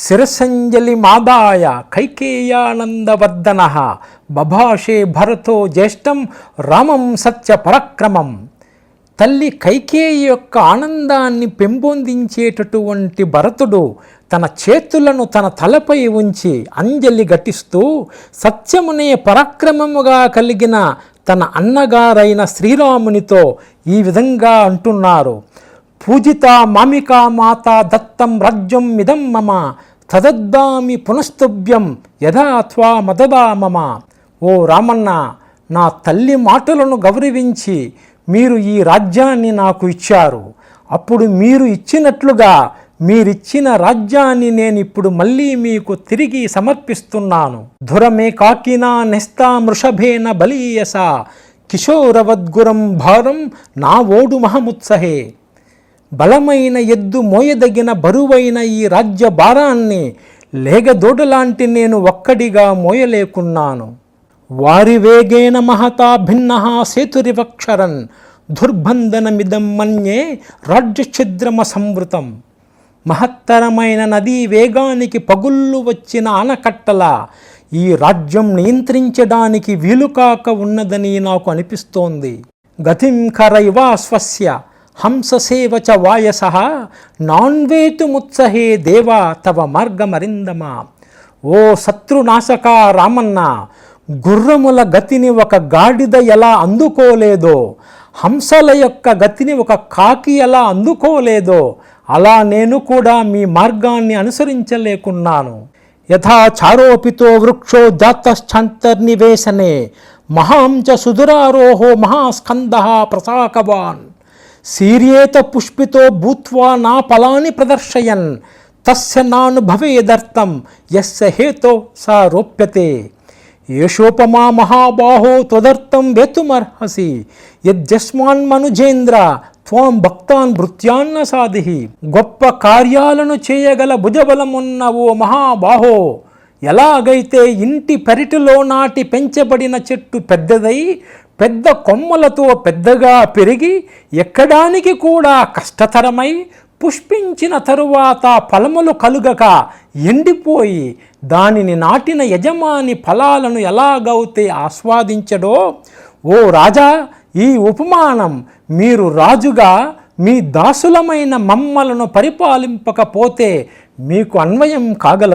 శిరసంజలి మాదాయ కైకేయానందవర్ధన బభాషే భరతో జ్యేష్టం రామం సత్య పరక్రమం. తల్లి కైకేయి యొక్క ఆనందాన్ని పెంపొందించేటటువంటి భరతుడు తన చేతులను తన తలపై ఉంచి అంజలి ఘటిస్తూ సత్యమునే పరాక్రమముగా కలిగిన తన అన్నగారైన శ్రీరామునితో ఈ విధంగా అంటున్నారు. పూజిత మామికా మాత దత్తం రాజ్యం మిదం మమ తదద్దామి పునస్తుభ్యం యథా త్వా మదదా మమ. ఓ రామన్న, నా తల్లి మాటలను గౌరవించి మీరు ఈ రాజ్యాన్ని నాకు ఇచ్చారు. అప్పుడు మీరు ఇచ్చినట్లుగా మీరిచ్చిన రాజ్యాన్ని నేను ఇప్పుడు మళ్ళీ మీకు తిరిగి సమర్పిస్తున్నాను. ధురమే కాకినా నెస్తా మృషభేన బలీయస కిశోరవద్గురం భారం నా ఓడు మహముత్సహే. బలమైన ఎద్దు మోయదగిన బరువైన ఈ రాజ్య భారాన్ని లేగదోడలాంటి నేను ఒక్కడిగా మోయలేకున్నాను. వారి వేగేన మహతా భిన్న సేతురివక్షరన్ దుర్బంధనమిదం మన్యే రాజ్యఛిద్రమ సంవృతం. మహత్తరమైన నదీ వేగానికి పగుళ్ళు వచ్చిన ఆనకట్టల ఈ రాజ్యం నియంత్రించడానికి వీలుకాక ఉన్నదని నాకు అనిపిస్తోంది. గతిం కరైవా స్వస్య హంససేవచ వాయస నాన్వేతుముత్సహే దేవా తవ మార్గమరిందమ. ఓ శత్రునాశక రామన్న, గుర్రముల గతిని ఒక గాడిద ఎలా అందుకోలేదో, హంసల యొక్క గతిని ఒక కాకి ఎలా అందుకోలేదో, అలా నేను కూడా మీ మార్గాన్ని అనుసరించలేకున్నాను. యథా చారోపితో వృక్షో జాతశ్చాంతర్నివేశనే మహాంచ సుదురారోహో మహాస్కంద ప్రసాకవాన్. శీర్యేత పుష్పితో భూత్వా నా ఫలాని ప్రదర్శయన్ తస్య నానుభవేదర్థం యస్య హేతో సా రోప్యతే. ఏషోపమా మహాబాహో త్వదర్థం వేతుమర్హసి యజ్జస్మాన్మనుజేంద్ర త్వాం భక్తాన్ భృత్యాన్న సాధిహి. గొప్ప కార్యాలను చేయగల భుజబలమున్న ఓ మహాబాహో, ఎలాగైతే ఇంటి పెరటిలో నాటి పెంచబడిన చెట్టు పెద్దదై పెద్ద కొమ్మలతో పెద్దగా పెరిగి ఎక్కడానికి కూడా కష్టతరమై పుష్పించిన తరువాత ఫలములు కలుగక ఎండిపోయి దానిని నాటిన యజమాని ఫలాలను ఎలాగైతే ఆస్వాదించడో, ఓ రాజా, ఈ ఉపమానం మీరు రాజుగా మీ దాసులమైన మమ్మలను పరిపాలింపకపోతే మీకు అన్వయం కాగలదు.